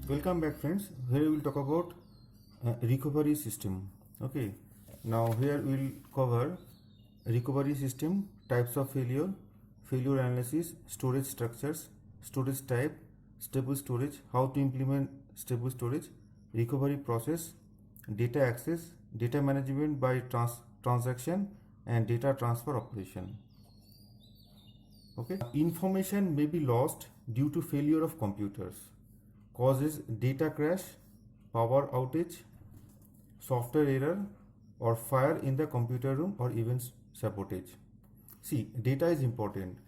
Welcome back, friends. Here we will talk about recovery system. Okay, now here we will cover recovery system, types of failure, failure analysis, storage structures, storage type, stable storage, how to implement stable storage, recovery process, data access, data management by transaction, and data transfer operation. Okay, information may be lost due to failure of computers, causes data crash, power outage, software error, or fire in the computer room, or even sabotage. See, data is important,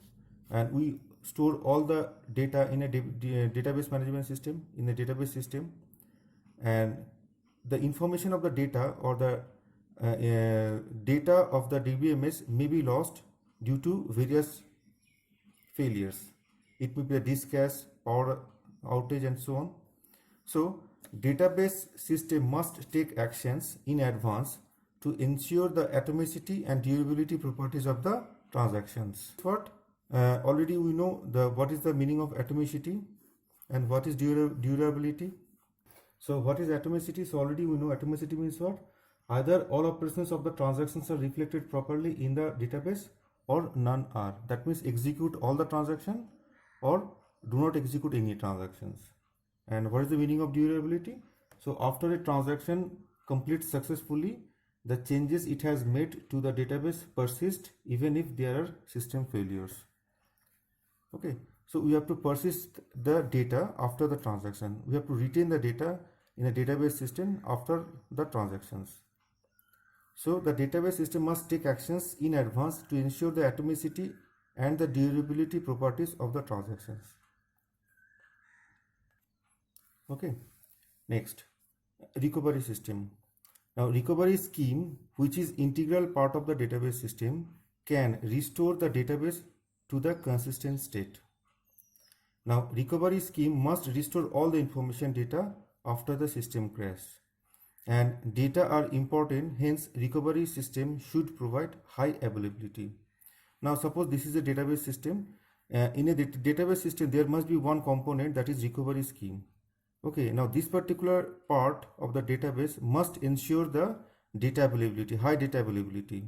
and we store all the data in a database management system, in a database system, and the information of the data or the data of the DBMS may be lost due to various failures. It may be a disk cache, power outage, and so on. So database system must take actions in advance to ensure the atomicity and durability properties of the transactions. What already we know what is the meaning of atomicity and what is durability. So what is atomicity? So already we know atomicity means what? Either all operations of the transactions are reflected properly in the database or none are. That means execute all the transaction or do not execute any transactions. And what is the meaning of durability? So after a transaction completes successfully, the changes it has made to the database persist even if there are system failures. Okay, so we have to persist the data after the transaction. We have to retain the data in a database system after the transactions. So the database system must take actions in advance to ensure the atomicity and the durability properties of the transactions. Okay, next, recovery system. Now recovery scheme, which is integral part of the database system, can restore the database to the consistent state. Now recovery scheme must restore all the information data after the system crash, and data are important, hence recovery system should provide high availability. Now suppose this is a database system. In a database system there must be one component, that is recovery scheme. Okay, now this particular part of the database must ensure the data availability, high data availability.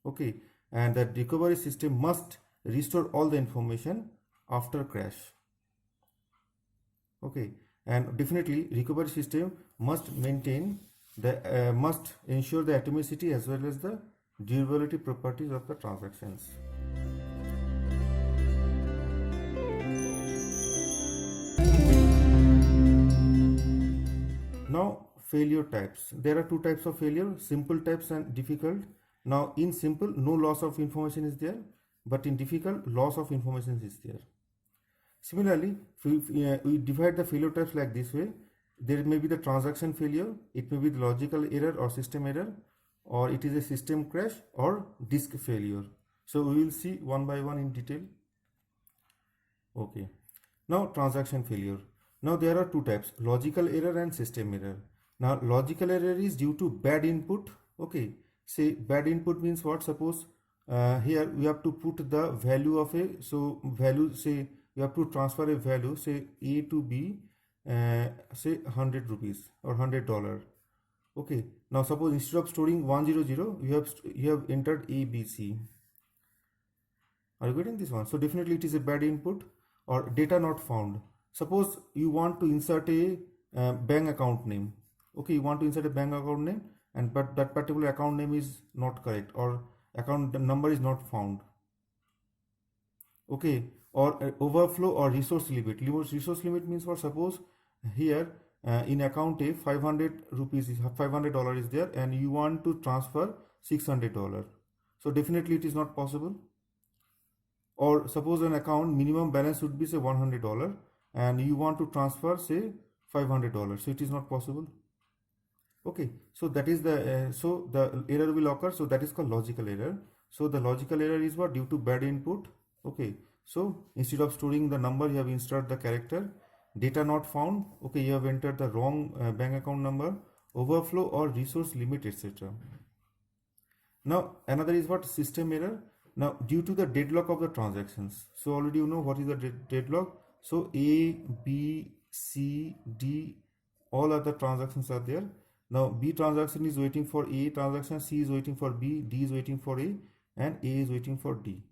Okay, and the recovery system must restore all the information after crash. Okay, and definitely recovery system must maintain the must ensure the atomicity as well as the durability properties of the transactions. Now failure types. There are two types of failure, simple types and difficult. Now in simple, no loss of information is there, but in difficult, loss of information is there. Similarly, we divide the failure types like this way. There may be the transaction failure, it may be the logical error or system error, or it is a system crash or disk failure. So we will see one by one in detail. Okay, now transaction failure. Now there are two types, logical error and system error. Now logical error is due to bad input. Okay, say bad input means what? Suppose here we have to put the value of a, so value, say you have to transfer a value, say A to B, say 100 rupees or $100. Okay, now suppose instead of storing 100, you have entered A, B, C. Are you getting this one? So definitely it is a bad input. Or data not found. Suppose you want to insert a bank account name. Okay, you want to insert a bank account name, and but that particular account name is not correct, or account number is not found. Okay, or overflow or resource limit. Resource limit means what? Suppose here in account A 500 rupees is $500 is there, and you want to transfer $600. So definitely it is not possible. Or suppose an account minimum balance would be say $100, and you want to transfer say $500, so it is not possible. Okay, so that is the so the error will occur. So that is called logical error. So the logical error is what? Due to bad input. Okay, so instead of storing the number, you have inserted the character. Data not found. Okay, you have entered the wrong bank account number. Overflow or resource limit, etc. Now another is what? System error. Now due to the deadlock of the transactions. So already you know what is the deadlock. So A, B, C, D, all other transactions are there. Now B transaction is waiting for A transaction, C is waiting for B, D is waiting for A, and A is waiting for D.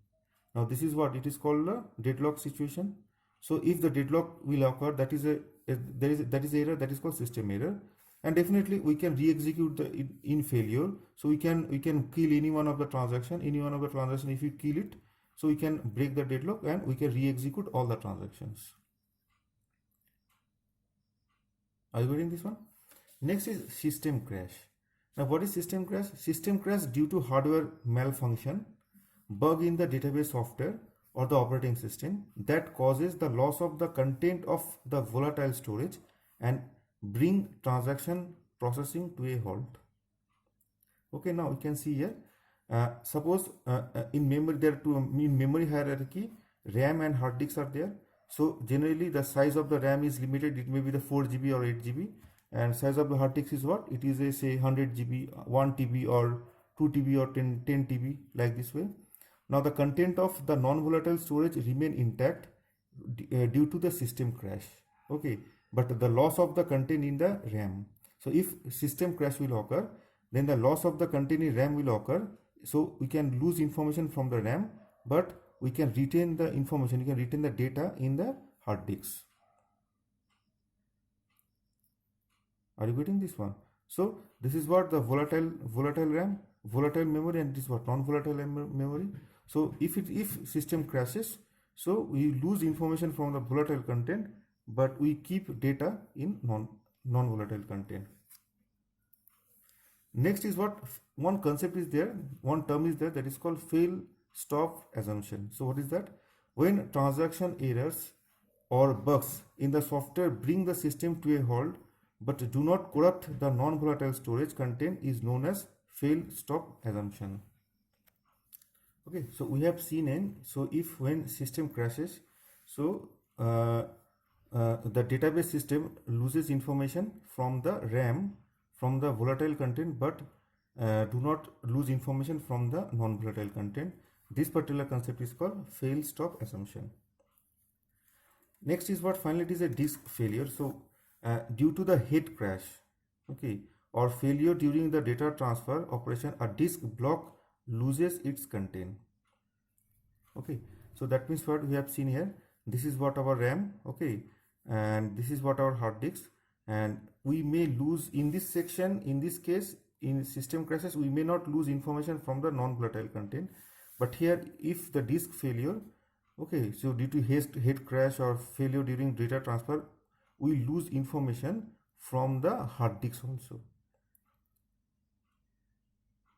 Now this is what it is called a deadlock situation. So if the deadlock will occur, that is error, that is called system error, and definitely we can re-execute the in failure. So we can kill any one of the transaction, if you kill it, so we can break the deadlock and we can re-execute all the transactions. Are you getting this one? Next is system crash. Now what is system crash? System crash due to hardware malfunction, bug in the database software or the operating system that causes the loss of the content of the volatile storage and bring transaction processing to a halt. Okay, now we can see here, suppose in memory there are two, in memory hierarchy, RAM and hard disks are there. So generally the size of the RAM is limited, it may be the 4 GB or 8 GB, and size of the hard disk is what? It is a say 100 GB, 1 TB or 2 TB or 10 TB, like this way. Now the content of the non-volatile storage remain intact due to the system crash. Okay, but the loss of the content in the RAM. So if system crash will occur, then the loss of the content in RAM will occur. So we can lose information from the RAM, but we can retain the information, we can retain the data in the hard disks. Are you getting this one? So this is what the volatile RAM, volatile memory, and this is what non-volatile memory. So if system crashes, so we lose information from the volatile content, but we keep data in non-volatile content. Next is what one concept is there, one term is there, that is called fail stop assumption. So what is that? When transaction errors or bugs in the software bring the system to a halt but do not corrupt the non-volatile storage content is known as fail stop assumption. Okay, so we have seen so if when system crashes, so the database system loses information from the RAM, from the volatile content, but do not lose information from the non-volatile content. This particular concept is called fail stop assumption. Next is what? Finally, it is a disk failure. So due to the head crash, okay, or failure during the data transfer operation, a disk block loses its content. Okay, so that means what we have seen here, this is what our RAM, okay, and this is what our hard disk, and we may lose in this section, in this case, in system crashes, we may not lose information from the non-volatile content, but here if the disk failure, okay, so due to head crash or failure during data transfer, we lose information from the hard disk also.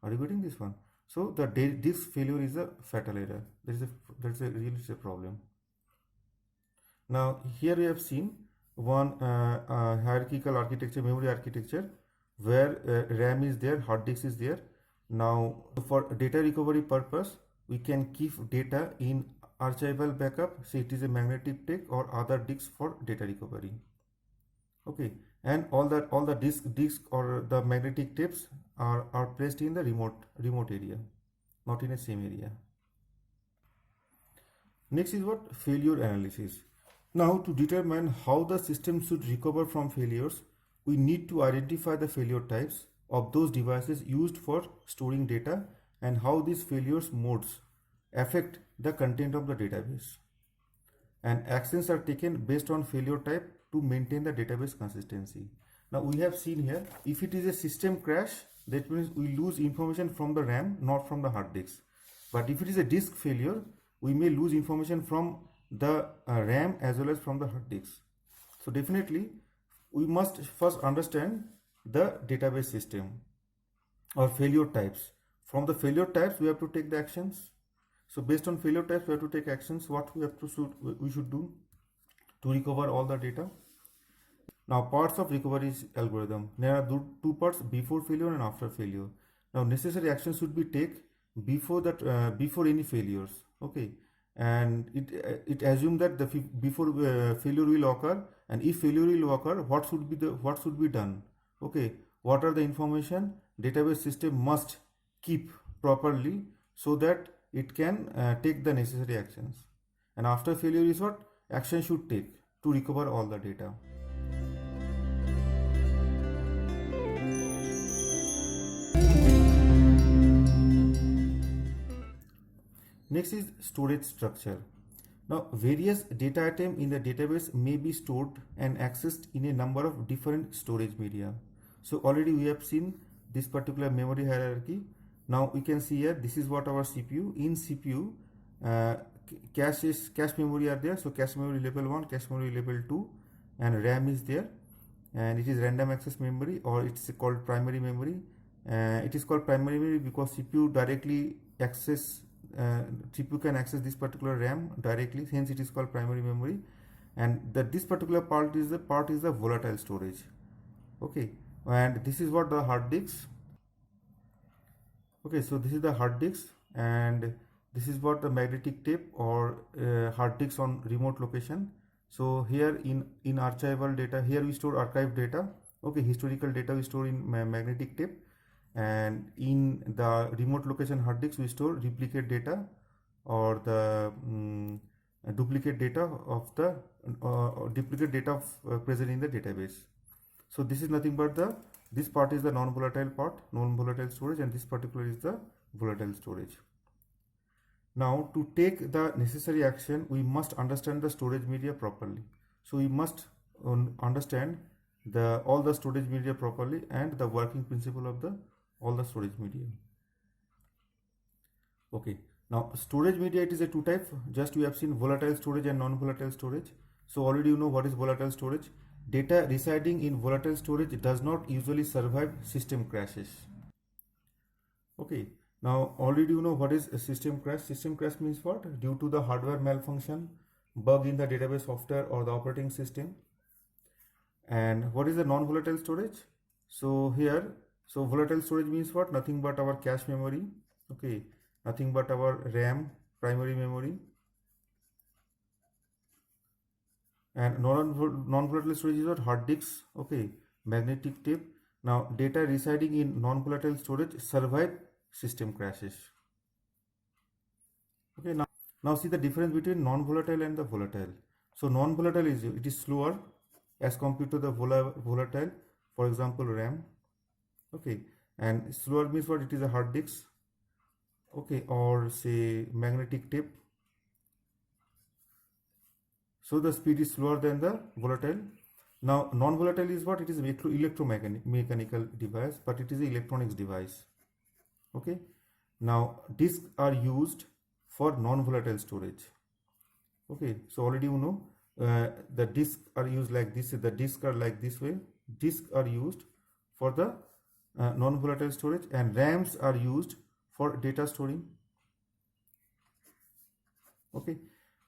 Are you getting this one? So the disk failure is a fatal error. That's a really a problem. Now here we have seen one hierarchical architecture, memory architecture, where RAM is there, hard disk is there. Now for data recovery purpose, we can keep data in archival backup, say it is a magnetic tape or other disks for data recovery. Okay, and all the disk or the magnetic tapes are placed in the remote area, not in the same area. Next is what? Failure analysis. Now to determine how the system should recover from failures, we need to identify the failure types of those devices used for storing data and how these failures modes affect the content of the database. And actions are taken based on failure type to maintain the database consistency. Now we have seen here, if it is a system crash, that means we lose information from the RAM, not from the hard disk. But if it is a disk failure, we may lose information from the RAM as well as from the hard disk. So definitely we must first understand the database system or failure types. From the failure types, we have to take the actions. So based on failure types, we have to take actions. What we should do to recover all the data. Now parts of recovery algorithm. There are two parts: before failure and after failure. Now necessary actions should be taken before any failures. Okay, and it assumes that the before failure will occur, and if failure will occur, what should be done? Okay, what are the information database system must keep properly so that it can take the necessary actions. And after failure is what action should take to recover all the data. Next is storage structure. Now, various data items in the database may be stored and accessed in a number of different storage media. So already we have seen this particular memory hierarchy. Now we can see here, this is what our CPU. In CPU, cache memory are there. So cache memory level 1, cache memory level 2, and RAM is there. And it is random access memory, or it's called primary memory. It is called primary memory because CPU directly access CPU can access this particular RAM directly, hence it is called primary memory. And this particular part is the volatile storage. Okay, and this is what the hard disk. Okay, so this is the hard disk, and this is what the magnetic tape or hard disk on remote location. So here in archival data, here we store archive data. Okay, historical data we store in magnetic tape, and in the remote location hard disk we store replicate data or the duplicate data of the present in the database. So this is nothing but this part is the non-volatile part, non-volatile storage, and this particular is the volatile storage. Now, to take the necessary action, we must understand the storage media properly. So we must understand all the storage media properly and the working principle of all the storage media. Okay, now storage media, it is a two type. Just we have seen volatile storage and non-volatile storage. So already you know what is volatile storage. Data residing in volatile storage does not usually survive system crashes. Okay, now already you know what is a system crash. System crash means what? Due to the hardware malfunction, bug in the database software or the operating system. And what is the non-volatile storage? So here, so volatile storage means what? Nothing but our cache memory. Okay, nothing but our RAM, primary memory. And non-volatile storage is what? Hard disks. Okay, magnetic tape. Now data residing in non-volatile storage survive system crashes. Okay, now see the difference between non-volatile and the volatile. So non-volatile is slower as compared to the volatile. For example, RAM. Okay, and slower means what? It is a hard disk. Okay, or say magnetic tape. So the speed is slower than the volatile. Now non-volatile is what? It is electromechanical device, but it is an electronics device. Okay, now disks are used for non-volatile storage. Okay, so already you know the disks are used like this. The disks are like this way. Disks are used for the non-volatile storage, and RAMs are used for data storing. Okay,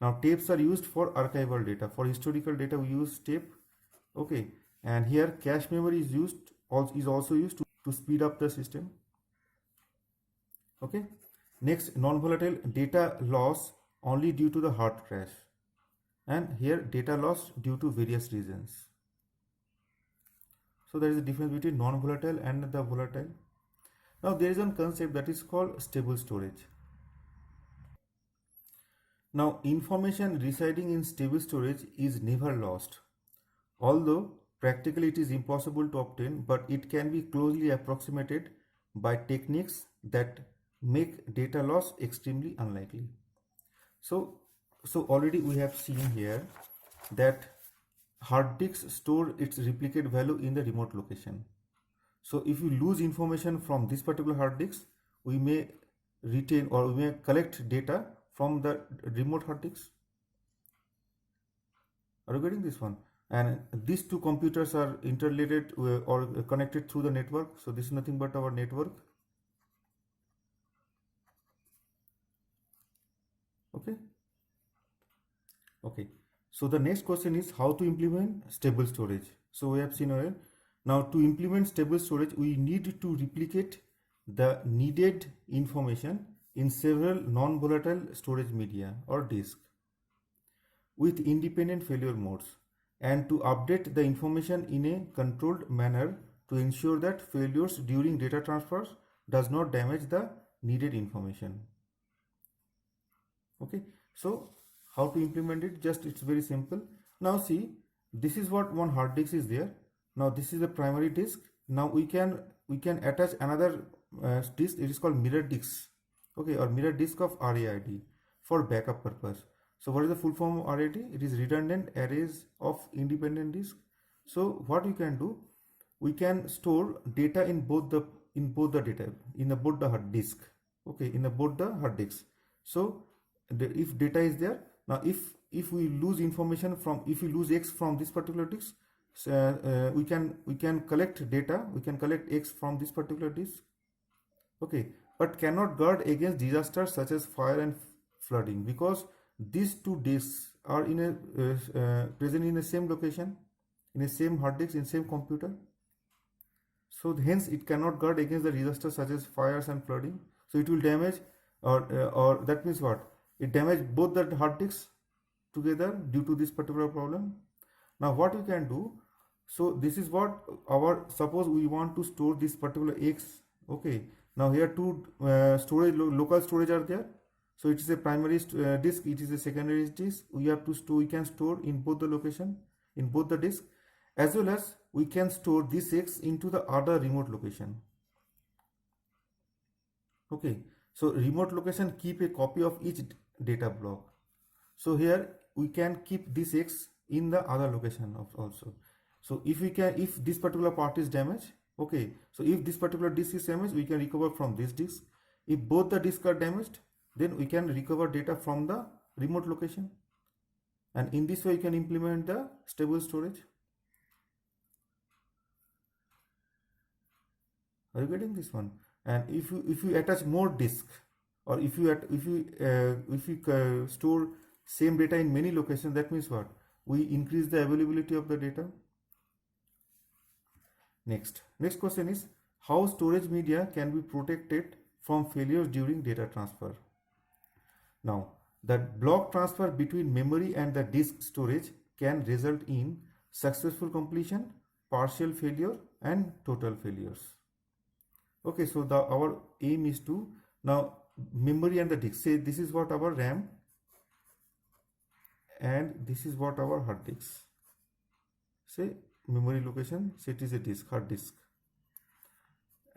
now tapes are used for archival data. For historical data we use tape. Okay, and here cache memory is also used to speed up the system. Okay, next, non-volatile data loss only due to the hard crash, and here data loss due to various reasons. So there is a difference between non-volatile and the volatile. Now there is one concept that is called stable storage. Now information residing in stable storage is never lost. Although practically it is impossible to obtain, but it can be closely approximated by techniques that make data loss extremely unlikely. So already we have seen here that hard disks store its replicate value in the remote location. So if you lose information from this particular hard disk, we may retain or we may collect data from the remote hard disk. Are you getting this one? And these two computers are interrelated or connected through the network. So this is nothing but our network. Okay, so the next question is how to implement stable storage. So we have seen earlier. Now to implement stable storage, we need to replicate the needed information in several non-volatile storage media or disk with independent failure modes, and to update the information in a controlled manner to ensure that failures during data transfers does not damage the needed information. Okay, so how to implement it? Just it's very simple. Now see, this is what one hard disk is there. Now this is the primary disk. Now we can attach another disk. It is called mirror disk. Okay, or mirror disk of RAID. for backup purpose. So what is the full form of RAD? It is redundant arrays of independent disk. So what we can do, we can store data in both the data in the both the hard disk. Okay, in the both the hard disks. So if data is there, now if we lose information from, if we lose X from this particular disk, we can collect data, we can collect X from this particular disk. Okay, but cannot guard against disasters such as fire and flooding, because these two disks are in a present in the same location, in the same hard disk, in same computer. So hence it cannot guard against the disasters such as fires and flooding. So it will damage, or that means what? It damage both the hard disks together due to this particular problem. Now what we can do? So this is what our, suppose we want to store this particular X. Okay. Now here two storage local storage are there. So it is a primary disk, it is a secondary disk. We have to store, we can store in both the location, in both the disk, as well as we can store this X into the other remote location. Okay, so remote location keep a copy of each data block. So here we can keep this X in the other location also. So if this particular part is damaged, okay, so if this particular disk is damaged, we can recover from this disk. If both the disks are damaged, then we can recover data from the remote location, and in this way you can implement the stable storage. Are you getting this one? And if you attach more disk, or if you store same data in many locations, that means what? We increase the availability of the data. Next question is, how storage media can be protected from failures during data transfer? Now, the block transfer between memory and the disk storage can result in successful completion, partial failure, and total failures. Okay, so our aim is to, now memory and the disk, say this is what our RAM and this is what our hard disk. Say memory location, say it is a disk, hard disk,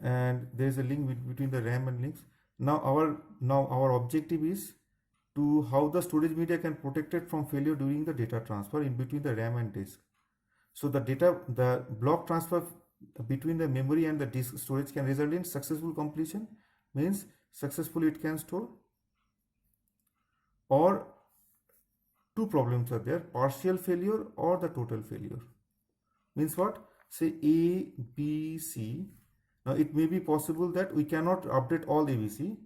and there is a link between the RAM and links. Now our objective is to how the storage media can protect it from failure during the data transfer in between the RAM and disk. So the block transfer between the memory and the disk storage can result in successful completion, means successfully it can store, or two problems are there, partial failure or the total failure. Means what? Say A, B, C. Now it may be possible that we cannot update all ABC,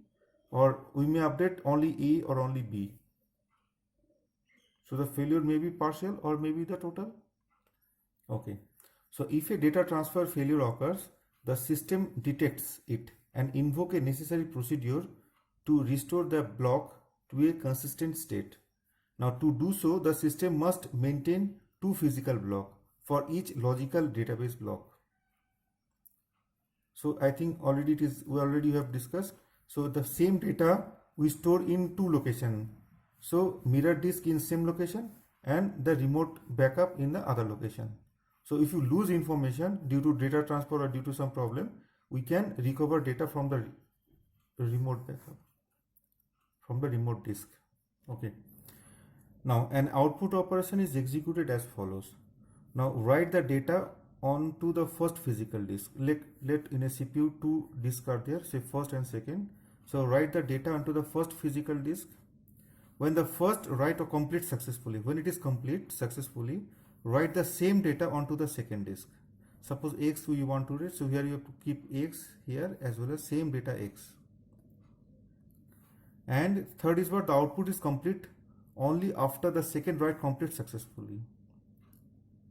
or we may update only A or only B. So the failure may be partial or maybe the total. Okay. So if a data transfer failure occurs, the system detects it and invoke a necessary procedure to restore the block to a consistent state. Now to do so, the system must maintain two physical blocks for each logical database block. So I think already we already have discussed. So the same data we store in two locations. So mirror disk in same location and the remote backup in the other location. So if you lose information due to data transfer or due to some problem, we can recover data from the remote backup, from the remote disk. Okay. Now an output operation is executed as follows. Now write the data onto the first physical disk. Let in a CPU two disks are there, say first and second. So write the data onto the first physical disk. When the first write or complete successfully, when it is complete successfully, write the same data onto the second disk. Suppose X you want to read, so here you have to keep X here as well as same data X. And third is what? The output is complete only after the second write completes successfully.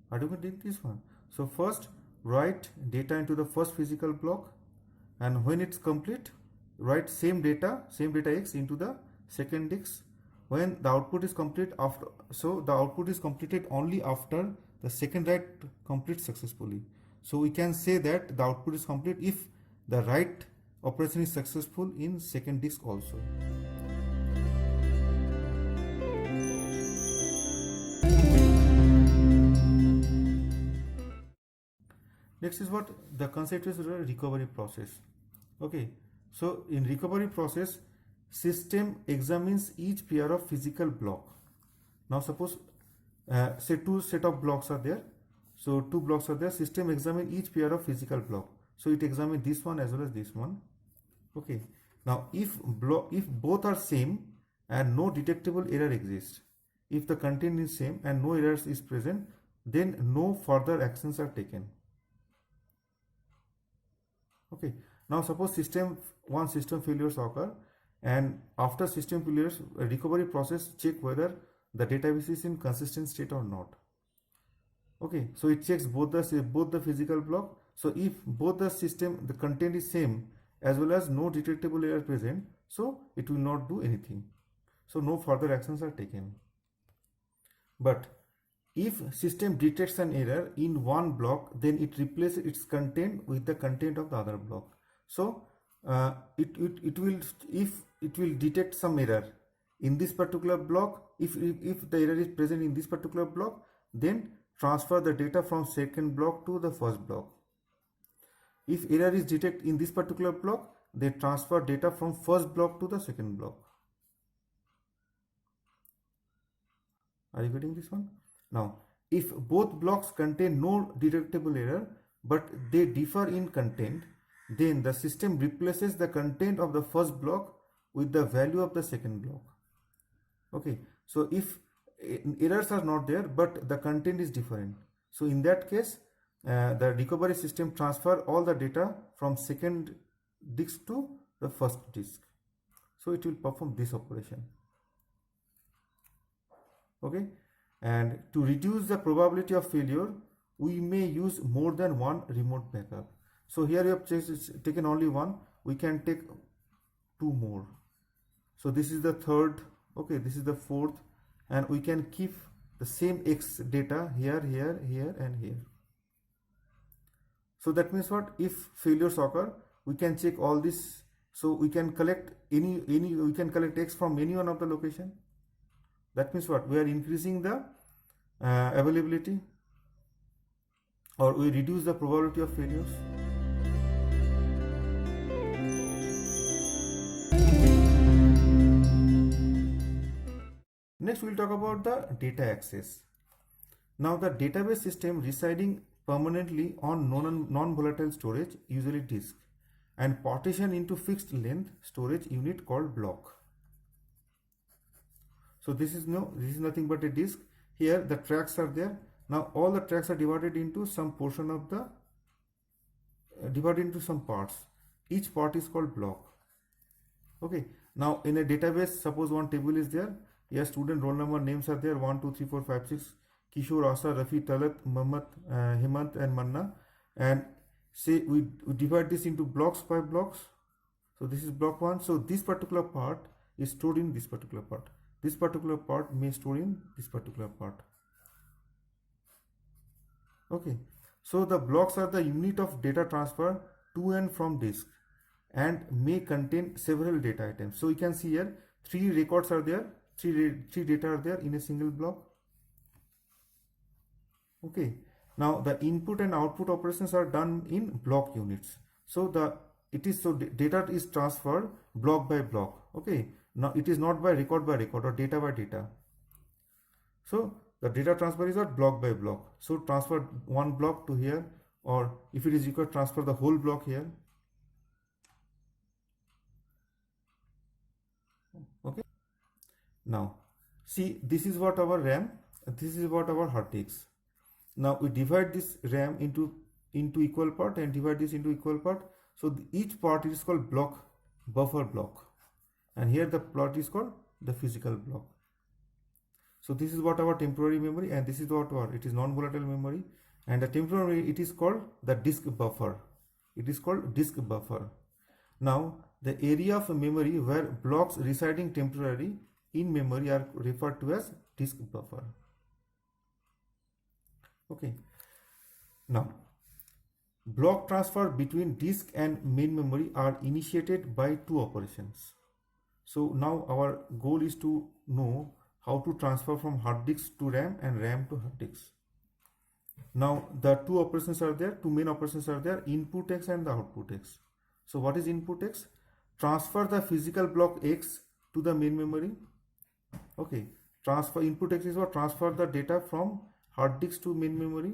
How do we do this one? So first write data into the first physical block, and when it's complete, write same data X into the second disk. When the output is complete after, so the output is completed only after the second write completes successfully. So we can say that the output is complete if the write operation is successful in second disk also. Next is what? The concept is the recovery process. Okay, so in recovery process, system examines each pair of physical block. Now suppose say two set of blocks are there. So two blocks are there. System examine each pair of physical block. So it examines this one as well as this one. Okay. Now if both are same and no detectable error exists, if the content is same and no errors is present, then no further actions are taken. Okay. Now suppose system failures occur, and after system failures, recovery process check whether the database is in consistent state or not. Okay, so it checks both the physical block. So if both the content is same as well as no detectable error present, so it will not do anything. So no further actions are taken. But if system detects an error in one block, then it replaces its content with the content of the other block. So it will detect some error in this particular block. If the error is present in this particular block, then transfer the data from second block to the first block. If error is detected in this particular block, they transfer data from first block to the second block. Are you getting this one? Now, if both blocks contain no detectable error but they differ in content, then the system replaces the content of the first block with the value of the second block. Okay, so if errors are not there but the content is different, so in that case the recovery system transfer all the data from second disk to the first disk. So it will perform this operation. Okay, and to reduce the probability of failure, we may use more than one remote backup. So here we have taken only one, we can take two more. So this is the third, okay, this is the fourth, and we can keep the same X data here, here, here, and here. So that means what? If failures occur, we can check all this. So we can collect we can collect X from any one of the location. That means what? We are increasing the availability, or we reduce the probability of failures. Next, we will talk about the data access. Now, the database system residing permanently on non-volatile storage, usually disk, and partition into fixed length storage unit called block. So this is nothing but a disk. Here the tracks are there. Now all the tracks are divided into some portion of the divided into some parts. Each part is called block. Okay. Now in a database, suppose one table is there. Here student roll number names are there, 1 2 3 4 5 6, Kishore, Asa, Rafi, Talat, Mohammed, Hemant and Manna, and say we divide this into blocks by blocks. So this is block 1. So this particular part is stored in this particular part. This particular part may store in this particular part. Okay, so the blocks are the unit of data transfer to and from disk and may contain several data items. So you can see here 3 records are there, 3 data are there in a single block. Okay, now the input and output operations are done in block units. So data is transferred block by block. Okay, now it is not by record or data by data. So the data transfer is not block by block. So transfer one block to here, or if it is required, transfer the whole block here. Okay. Now see, this is what our RAM, this is what our hard disks. Now we divide this RAM into equal part and divide this into equal part. So each part is called block, buffer block, and here the plot is called the physical block. So this is what our temporary memory, and this is what it is non-volatile memory, and the temporary, it is called the disk buffer. It is called disk buffer. Now the area of memory where blocks residing temporarily in memory are referred to as disk buffer. Okay. Now block transfer between disk and main memory are initiated by 2 operations. So now our goal is to know how to transfer from hard disk to RAM and RAM to hard disk. Now the 2 operations are there, 2 main operations are there, input X and the output X. So what is input X? transfer the physical block X to the main memory. Okay, transfer input X is what? Transfer the data from hard disk to main memory.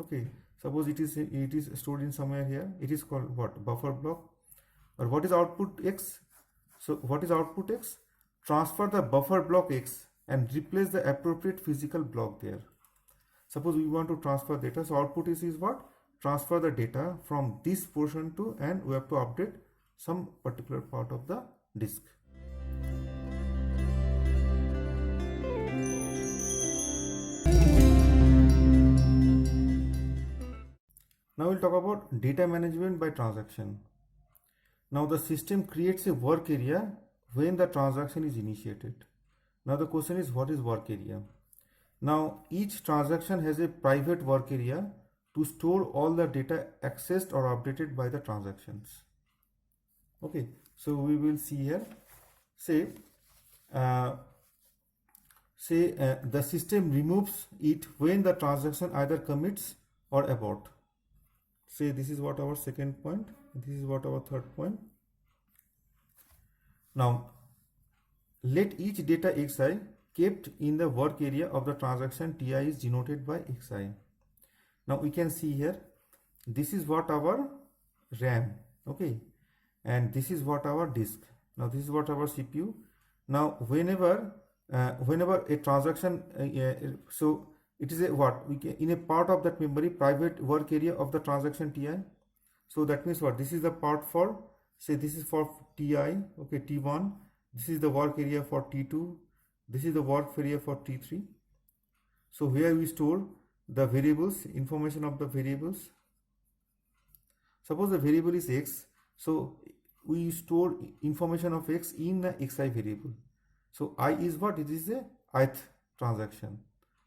Okay, suppose it is stored in somewhere here. It is called what? Buffer block. Or what is output X? So what is output X? Transfer the buffer block X and replace the appropriate physical block there. Suppose we want to transfer data, so output is what? Transfer the data from this portion to, and we have to update some particular part of the disk. Now we'll talk about data management by transaction. Now the system creates a work area when the transaction is initiated. Now the question is, what is work area? Now each transaction has a private work area to store all the data accessed or updated by the transactions. Okay, so we will see here. Say the system removes it when the transaction either commits or abort. Say this is what our second point, this is what our third point. Now let each data xi kept in the work area of the transaction Ti is denoted by xi. Now we can see here, this is what our RAM, okay, and this is what our disk. Now this is what our CPU. Now whenever a transaction, so it is a what? We can, in a part of that memory, private work area of the transaction Ti. So that means what? This is the part for, say this is for Ti, okay, T1. This is the work area for T2. This is the work area for T3. So here we store the variables, information of the variables. Suppose the variable is X. So we store information of X in the Xi variable. So I is what? It is a ith transaction.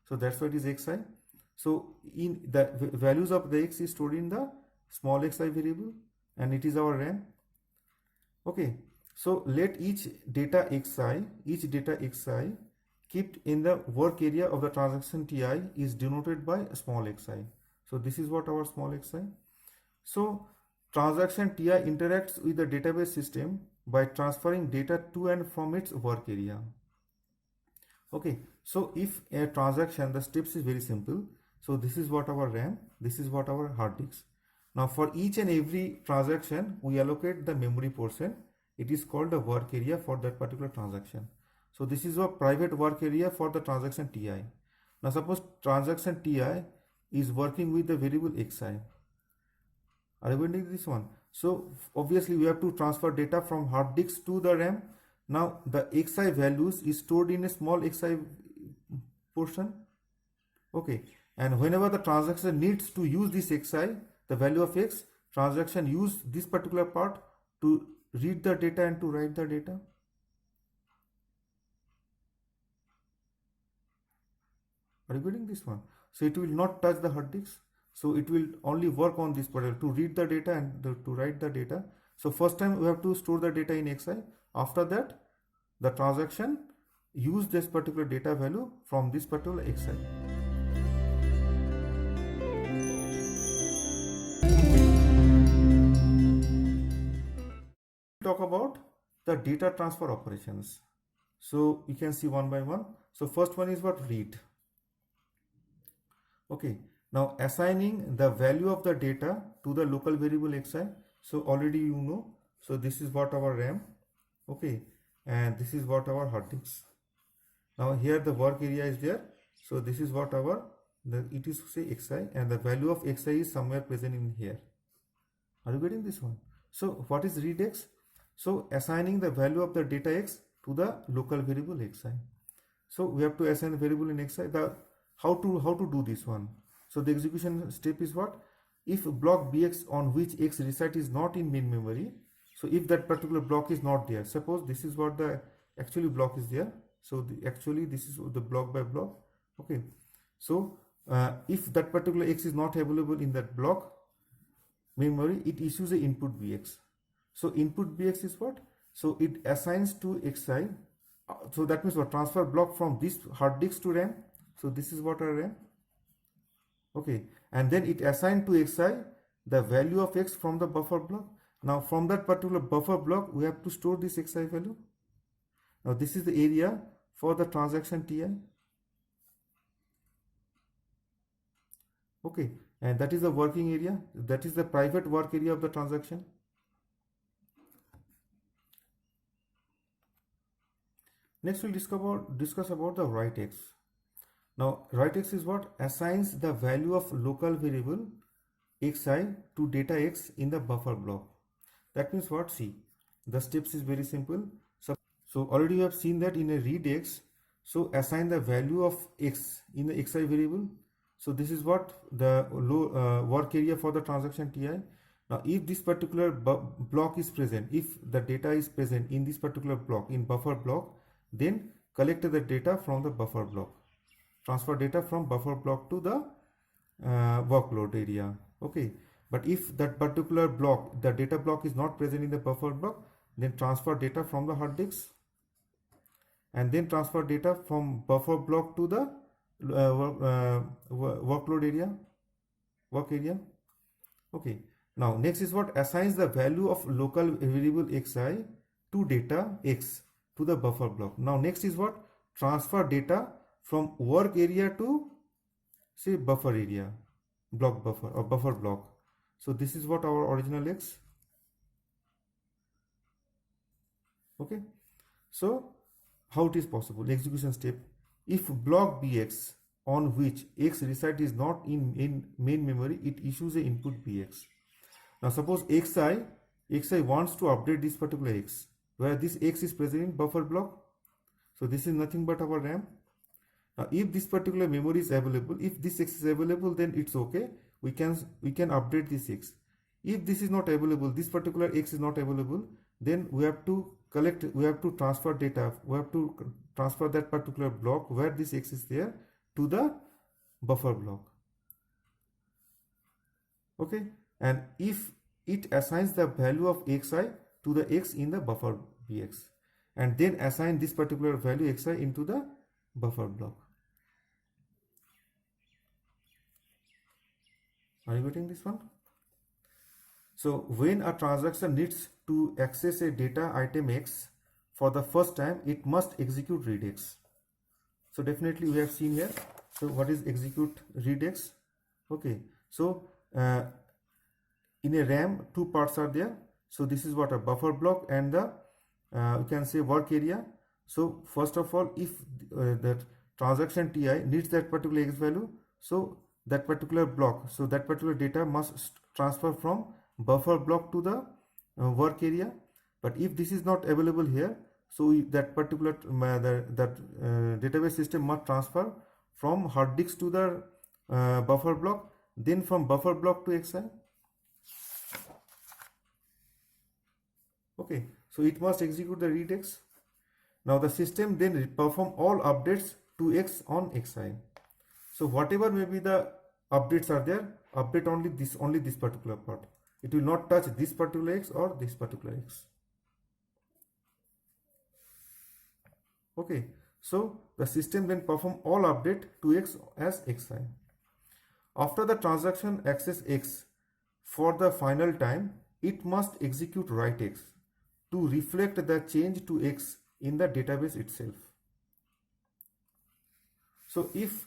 So that's why it is Xi. So in the values of the X is stored in the small xi variable, and it is our RAM. Okay. So let each data xi kept in the work area of the transaction Ti is denoted by small xi. So this is what our small xi. So transaction Ti interacts with the database system by transferring data to and from its work area. Okay, so if a transaction, the steps is very simple. So this is what our RAM, this is what our hard disk. Now for each and every transaction, we allocate the memory portion. It is called the work area for that particular transaction. So this is a private work area for the transaction Ti. Now suppose transaction Ti is working with the variable xi. Are you going to this one? So obviously we have to transfer data from hard disk to the RAM. Now the xi values is stored in a small xi portion. Okay, and whenever the transaction needs to use this xi, the value of x, transaction use this particular part to read the data and to write the data. Are you getting this one? So it will not touch the hard disk. So it will only work on this part to read the data and to write the data. So first time we have to store the data in xi. After that, the transaction use this particular data value from this particular xi. Talk about the data transfer operations. So you can see one by one. So first one is what? Read. Okay, now assigning the value of the data to the local variable xi. So already you know. So this is what our RAM. Okay, and this is what our hard disk. Now here the work area is there. So this is what our, it is say xi, and the value of xi is somewhere present in here. Are you getting this one? So what is read x? So assigning the value of the data x to the local variable xi. So we have to assign the variable in xi. How to do this one? So the execution step is what? If block bx on which x resides is not in main memory, so if that particular block is not there, suppose this is what the actually block is there. So actually this is the block by block. Okay. So if that particular x is not available in that block memory, it issues a input bx. So input bx is what? So it assigns to xi. So that means what? Transfer block from this hard disk to RAM. So this is what our RAM. Okay, and then it assigned to xi the value of x from the buffer block. Now from that particular buffer block, we have to store this xi value. Now this is the area for the transaction Ti. Okay, and that is the working area. That is the private work area of the transaction. Next we'll discuss about the write x. Now write x is what? Assigns the value of local variable xi to data x in the buffer block. That means what? See, the steps is very simple. So already you have seen that in a read x, so assign the value of x in the xi variable. So this is what the work area for the transaction Ti. Now if this particular block is present, if the data is present in this particular block, in buffer block, then collect the data from the buffer block. Transfer data from buffer block to the workload area. Okay, but if that particular block, the data block is not present in the buffer block, then transfer data from the hard disk and then transfer data from buffer block to the workload area, work area. Okay, now next is what? Assigns the value of local variable xi to data x to the buffer block. Now next is what? Transfer data from work area to say buffer area, block buffer or buffer block. So this is what our original x. Okay, so how it is possible? Execution step. If block bx on which x reside is not in main memory, it issues a input bx. Now suppose xi wants to update this particular x, where this x is present in buffer block. So this is nothing but our RAM. Now if this particular memory is available, if this x is available, then it's okay. We can update this x. If this is not available, this particular x is not available, then we have to transfer data. We have to transfer that particular block where this x is there to the buffer block. Okay, and if it assigns the value of xi to the x in the buffer bx, and then assign this particular value xi into the buffer block. Are you getting this one? So when a transaction needs to access a data item x for the first time, it must execute read x. So definitely we have seen here. So what is execute read x? Okay, so in a RAM, two parts are there. So this is what a buffer block and the you can say work area. So first of all, if that transaction Ti needs that particular x value, so that particular block, so that particular data must transfer from buffer block to the work area. But if this is not available here, so that particular database system must transfer from hard disk to the buffer block, then from buffer block to xi. Okay, so it must execute the read x. Now the system then perform all updates to x on xi. So whatever may be the updates are there, update only this particular part. It will not touch this particular x or this particular x. Okay, so the system then perform all update to x as xi. After the transaction access x for the final time, it must execute write x to reflect the change to x in the database itself. So if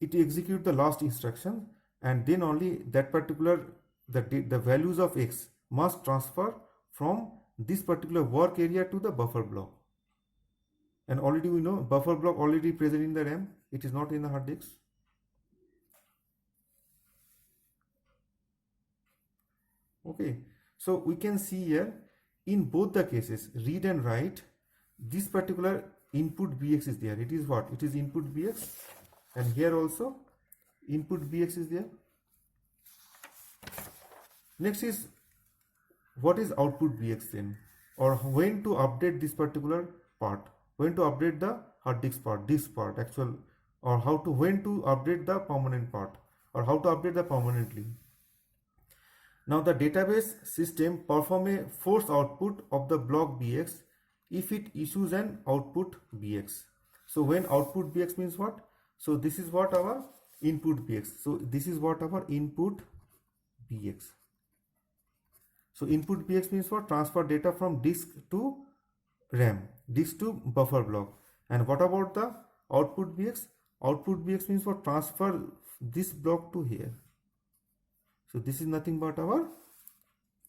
it execute the last instruction, and then only that particular the values of x must transfer from this particular work area to the buffer block. And already we know buffer block already present in the RAM, it is not in the hard disk. Okay, so we can see here in both the cases, read and write, this particular input bx is there. It is what? It is input bx, and here also input bx is there. Next is what is output bx then, or when to update this particular part, when to update the hard disk part, this part actual, or when to update the permanent part, or how to update the permanently. Now the database system perform a force output of the block bx if it issues an output bx. So when output bx means what? So this is what our input bx. So this is what our input bx. So input BX means what? Transfer data from disk to RAM, disk to buffer block. And what about the output BX? Output BX means what? Transfer this block to here. So this is nothing but our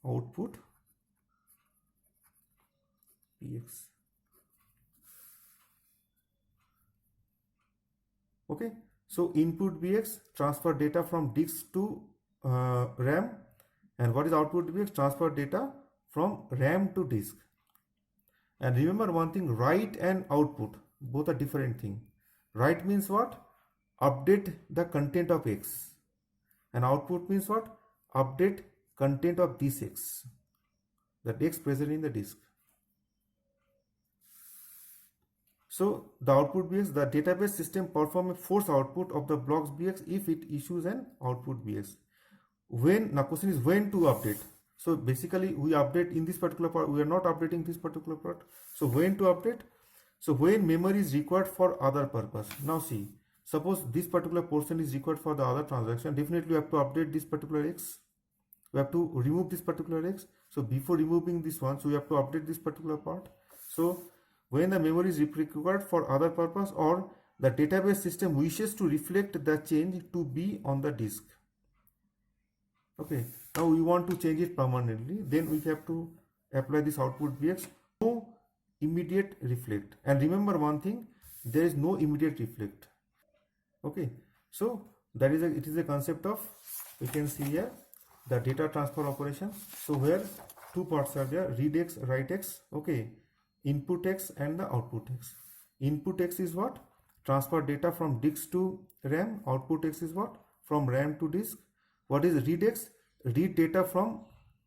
output BX. Okay, so input BX transfer data from disk to RAM, and what is output BX? Transfer data from RAM to disk. And remember one thing, write and output both are different thing. Write means what? Update the content of X, and output means what? Update content of this X, the X present in the disk. So the output BX, the database system perform a force output of the blocks BX if it issues an output BX. When, now question is when to update. So basically we update in this particular part, we are not updating this particular part. So when to update? So when memory is required for other purpose. Now see, suppose this particular portion is required for the other transaction, definitely we have to update this particular X. We have to remove this particular X. So before removing this one, so we have to update this particular part. So when the memory is required for other purpose, or the database system wishes to reflect the change to be on the disk. Okay, now we want to change it permanently, then we have to apply this output BX. No immediate reflect, and remember one thing, there is no immediate reflect. Okay, so that is it is a concept of, we can see here the data transfer operation. So where two parts are there, read X, write X. Okay, input X and the output X. Input X is what? Transfer data from disk to RAM. Output X is what? From RAM to disk. What is read X? Read data from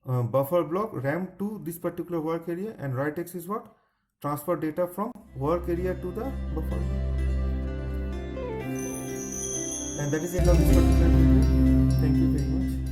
buffer block RAM to this particular work area, and write X is what? Transfer data from work area to the buffer. And that is the end of this particular video. Thank you very much.